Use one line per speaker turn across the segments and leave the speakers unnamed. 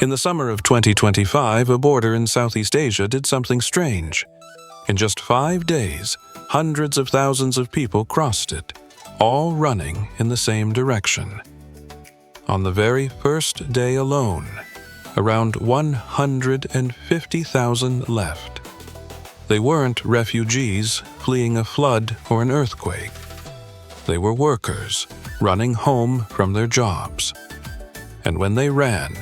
In the summer of 2025, a border in Southeast Asia did something strange. In just 5 days, hundreds of thousands of people crossed it, all running in the same direction. On the very first day alone, around 150,000 left. They weren't refugees fleeing a flood or an earthquake. They were workers running home from their jobs. And when they ran,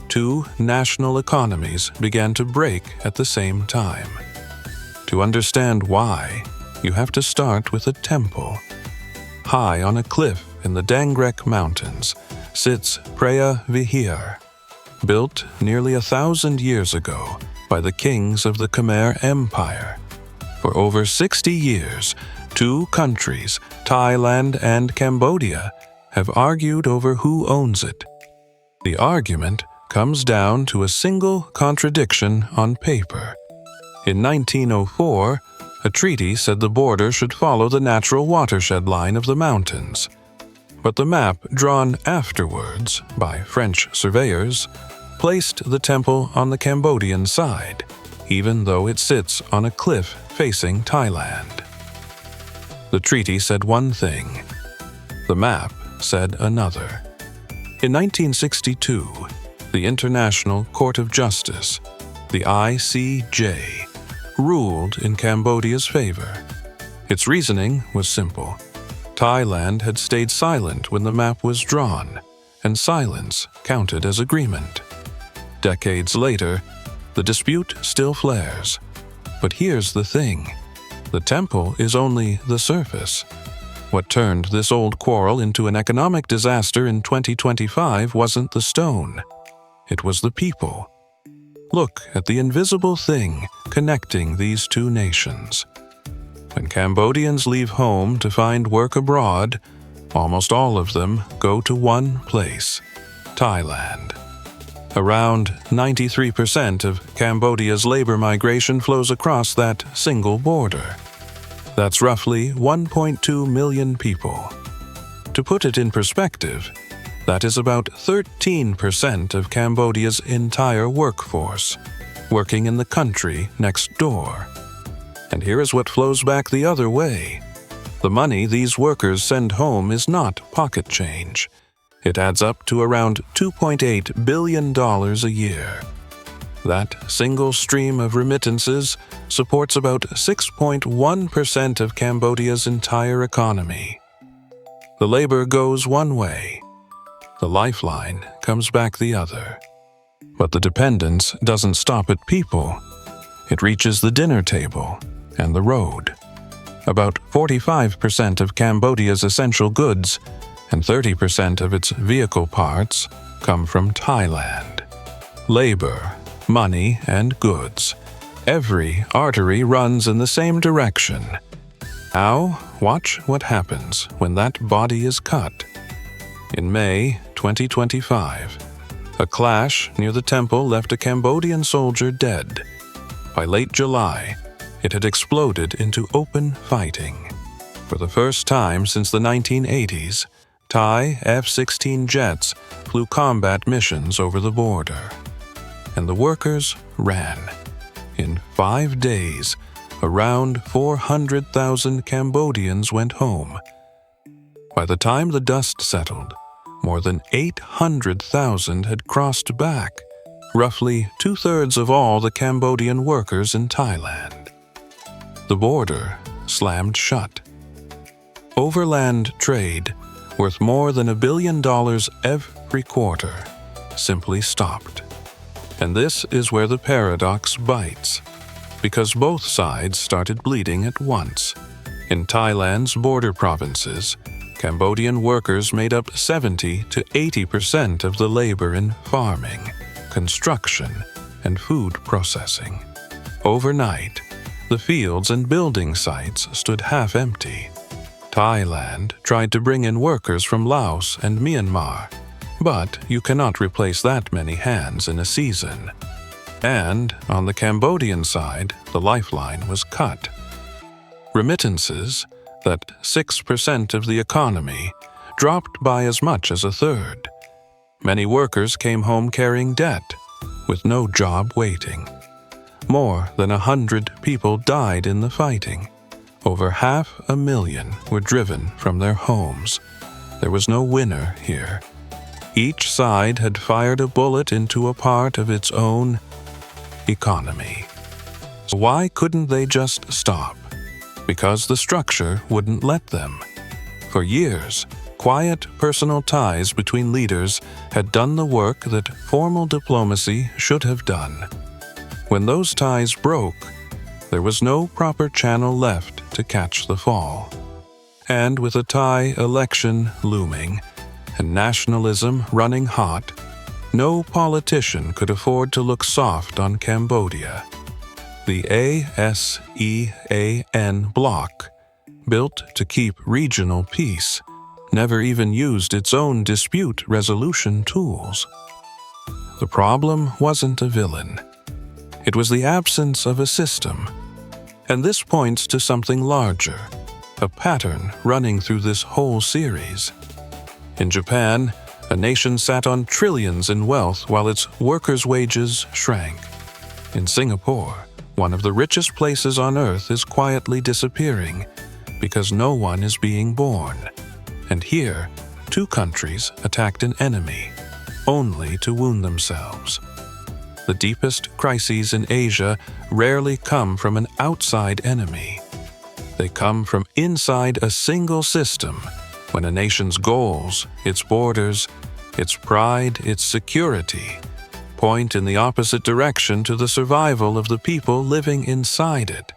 2 national economies began to break at the same time. To understand why, you have to start with a temple. High on a cliff in the Dangrek Mountains sits Preah Vihear, built nearly 1,000 years ago by the kings of the Khmer Empire. For over 60 years, 2 countries, Thailand and Cambodia, have argued over who owns it. The argument comes down to a single contradiction on paper. In 1904, a treaty said the border should follow the natural watershed line of the mountains. But the map drawn afterwards by French surveyors placed the temple on the Cambodian side, even though it sits on a cliff facing Thailand. The treaty said one thing. The map said another. In 1962, the International Court of Justice, the ICJ, ruled in Cambodia's favor. Its reasoning was simple. Thailand had stayed silent when the map was drawn, and silence counted as agreement. Decades later, the dispute still flares. But here's the thing. The temple is only the surface. What turned this old quarrel into an economic disaster in 2025 wasn't the stone. It was the people. Look at the invisible thing connecting these 2 nations. When Cambodians leave home to find work abroad, almost all of them go to one place, Thailand. Around 93% of Cambodia's labor migration flows across that single border. That's roughly 1.2 million people. To put it in perspective, that is about 13% of Cambodia's entire workforce, working in the country next door. And here is what flows back the other way. The money these workers send home is not pocket change. It adds up to around $2.8 billion a year. That single stream of remittances supports about 6.1% of Cambodia's entire economy. The labor goes one way. The lifeline comes back the other. But the dependence doesn't stop at people. It reaches the dinner table and the road. About 45% of Cambodia's essential goods and 30% of its vehicle parts come from Thailand. Labor, money, and goods. Every artery runs in the same direction. Now, watch what happens when that body is cut. In May 2025, a clash near the temple left a Cambodian soldier dead. By late July, it had exploded into open fighting. For the first time since the 1980s, Thai F-16 jets flew combat missions over the border. And the workers ran. In 5 days, around 400,000 Cambodians went home. By the time the dust settled, more than 800,000 had crossed back, roughly 2/3 of all the Cambodian workers in Thailand. The border slammed shut. Overland trade, worth more than $1 billion every quarter, simply stopped. And this is where the paradox bites, because both sides started bleeding at once. In Thailand's border provinces, Cambodian workers made up 70 to 80% of the labor in farming, construction, and food processing. Overnight, the fields and building sites stood half empty. Thailand tried to bring in workers from Laos and Myanmar, but you cannot replace that many hands in a season. And on the Cambodian side, the lifeline was cut. Remittances, that 6% of the economy, dropped by as much as 1/3. Many workers came home carrying debt, with no job waiting. More than 100 people died in the fighting. Over 500,000 were driven from their homes. There was no winner here. Each side had fired a bullet into a part of its own economy. Why couldn't they just stop? Because the structure wouldn't let them. For years, quiet personal ties between leaders had done the work that formal diplomacy should have done. When those ties broke, there was no proper channel left to catch the fall. And with a Thai election looming and nationalism running hot, no politician could afford to look soft on Cambodia. The ASEAN bloc, built to keep regional peace, never even used its own dispute resolution tools. The problem wasn't a villain. It was the absence of a system. And this points to something larger, a pattern running through this whole series. In Japan, a nation sat on trillions in wealth while its workers' wages shrank. In Singapore, one of the richest places on earth is quietly disappearing because no one is being born. And here, 2 countries attacked an enemy, only to wound themselves. The deepest crises in Asia rarely come from an outside enemy. They come from inside a single system, when a nation's goals, its borders, its pride, its security, point in the opposite direction to the survival of the people living inside it.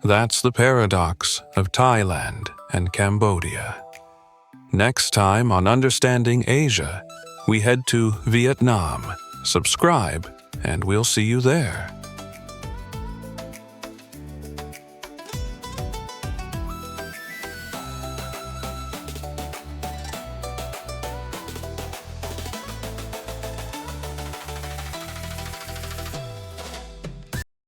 That's the paradox of Thailand and Cambodia. Next time on Understanding Asia, we head to Vietnam. Subscribe, and we'll see you there.